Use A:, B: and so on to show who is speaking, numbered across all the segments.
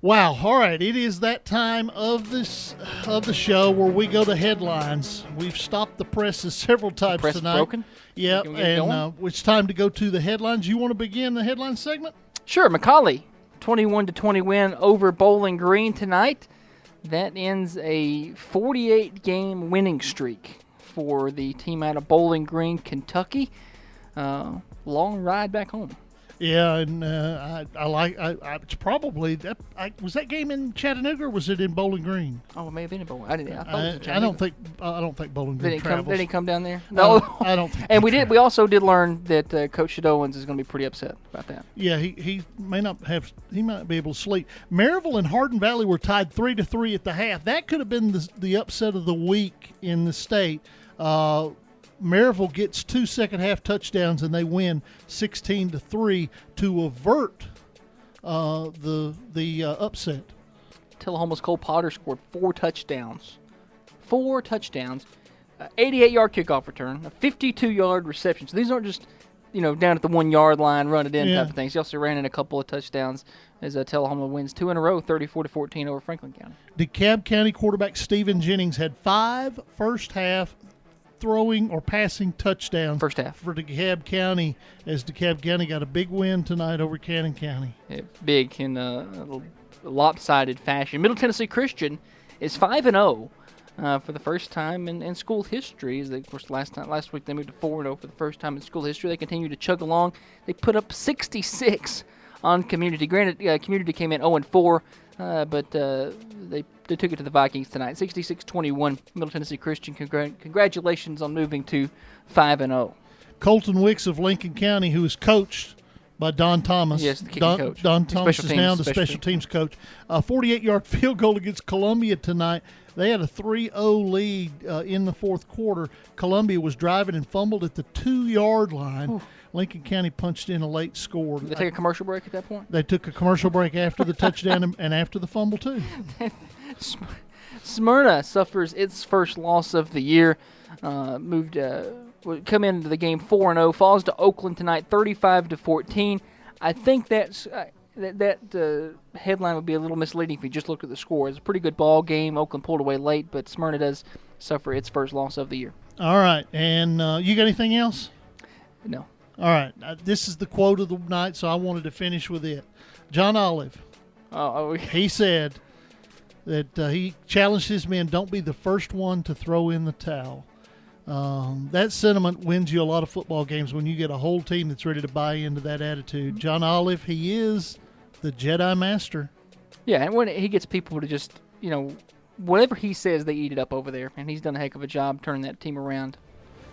A: Wow. All right. It is that time of the show where we go to headlines. We've stopped the presses several times
B: press
A: tonight.
B: Broken?
A: Yeah, and it's time to go to the headlines. You want to begin the headline segment?
B: Sure. McCallie, 21-20 win over Bowling Green tonight. That ends a 48-game winning streak for the team out of Bowling Green, Kentucky. Long ride back home.
A: Yeah, and it's probably that. Was that game in Chattanooga or was it in Bowling Green?
B: Oh, it may have been in Bowling. I
A: don't think Bowling Green travels.
B: Did he come down there? No,
A: I don't think.
B: And we also did learn that Coach Shadowins is going to be pretty upset about that.
A: Yeah, he might be able to sleep. Maryville and Hardin Valley were tied 3-3 at the half. That could have been the upset of the week in the state. Maryville gets 2 second-half touchdowns, and they win 16-3 to avert the upset.
B: Tullahoma's Cole Potter scored 4 touchdowns. 4 touchdowns. 88-yard kickoff return, a 52-yard reception. So these aren't just, down at the 1-yard line, run it in type of things. He also ran in a couple of touchdowns as Tullahoma wins 2 in a row, 34-14 over Franklin County. DeKalb
A: County quarterback Stephen Jennings had 5 first-half throwing or passing touchdowns
B: first half
A: for DeKalb County, as DeKalb County got a big win tonight over Cannon County.
B: Yeah, big in a lopsided fashion. Middle Tennessee Christian is 5-0 for the first time in school history. As they, of course, last week they moved to 4-0 for the first time in school history. They continue to chug along. They put up 66 on Community. Granted, Community came in 0-4, but they took it to the Vikings tonight, 66-21. Middle Tennessee Christian, congratulations on moving to 5-0.
A: Colton Wicks of Lincoln County, who is coached by Don Thomas.
B: Yes, the kicking coach.
A: Don Thomas is now the special teams coach. A 48-yard field goal against Columbia tonight. They had a 3-0 lead in the fourth quarter. Columbia was driving and fumbled at the 2-yard line. Ooh. Lincoln County punched in a late score.
B: Did they take a commercial break at that point?
A: They took a commercial break after the touchdown and after the fumble, too.
B: Smyrna suffers its first loss of the year. Come into the game 4-0, falls to Oakland tonight 35-14. I think that headline would be a little misleading if you just looked at the score. It's a pretty good ball game. Oakland pulled away late, but Smyrna does suffer its first loss of the year. All
A: right, and you got anything else?
B: No.
A: All right, this is the quote of the night, so I wanted to finish with it. John Olive, he said that he challenged his men, don't be the first one to throw in the towel. That sentiment wins you a lot of football games when you get a whole team that's ready to buy into that attitude. John Olive, he is the Jedi Master.
B: Yeah, and when he gets people to just, whatever he says, they eat it up over there, and he's done a heck of a job turning that team around.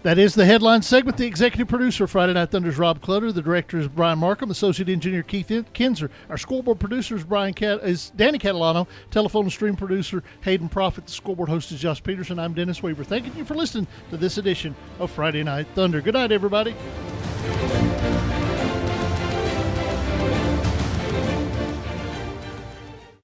A: That is the headline segment. The executive producer of Friday Night Thunder is Rob Clutter. The director is Brian Markham. Associate engineer Keith Kinzer. Our scoreboard producer is Danny Catalano. Telephone and stream producer Hayden Proffitt. The scoreboard host is Josh Peterson. I'm Dennis Weaver. Thanking you for listening to this edition of Friday Night Thunder. Good night, everybody.